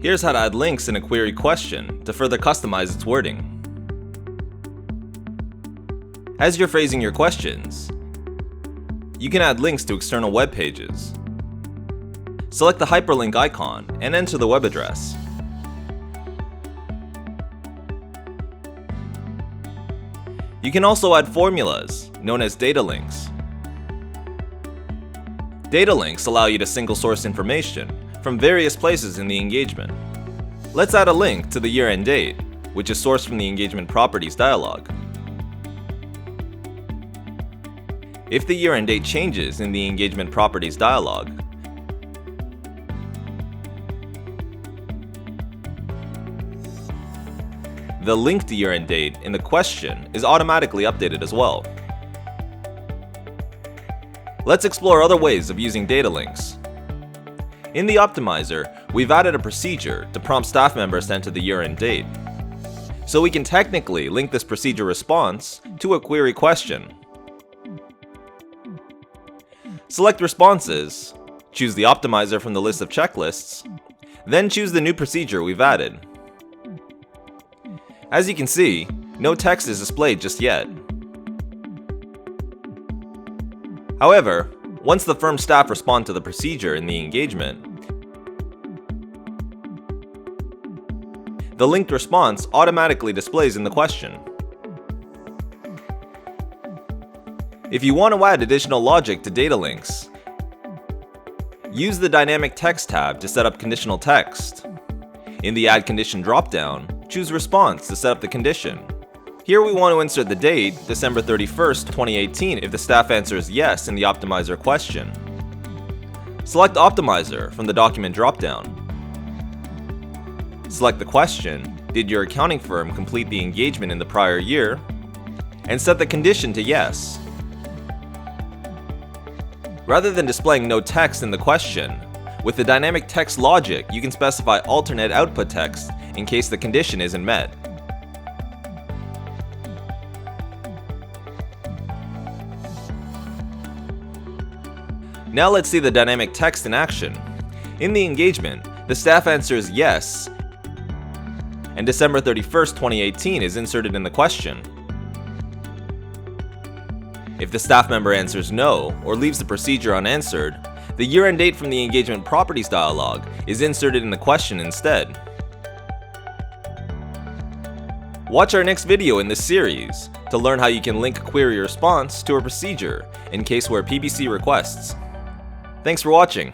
Here's how to add links in a query question to further customize its wording. As you're phrasing your questions, you can add links to external web pages. Select the hyperlink icon and enter the web address. You can also add formulas, known as data links. Data links allow you to single source information from various places in the engagement. Let's add a link to the year-end date, which is sourced from the Engagement Properties dialog. If the year-end date changes in the Engagement Properties dialog, the link to year-end date in the question is automatically updated as well. Let's explore other ways of using data links. In the optimizer, we've added a procedure to prompt staff members to enter the year-end date. So we can technically link this procedure response to a query question. Select Responses, choose the optimizer from the list of checklists, then choose the new procedure we've added. As you can see, no text is displayed just yet. However, once the firm staff respond to the procedure in the engagement, the linked response automatically displays in the question. If you want to add additional logic to data links, use the Dynamic Text tab to set up conditional text. In the Add Condition dropdown, choose Response to set up the condition. Here we want to insert the date, December 31st, 2018 if the staff answers yes in the optimizer question. Select Optimizer from the document dropdown. Select the question, did your accounting firm complete the engagement in the prior year? And set the condition to yes. Rather than displaying no text in the question, with the dynamic text logic you can specify alternate output text in case the condition isn't met. Now let's see the dynamic text in action. In the engagement, the staff answers yes, and December 31st, 2018 is inserted in the question. If the staff member answers no or leaves the procedure unanswered, the year-end date from the Engagement Properties dialog is inserted in the question instead. Watch our next video in this series to learn how you can link a query response to a procedure in Caseware PBC Requests. Thanks for watching.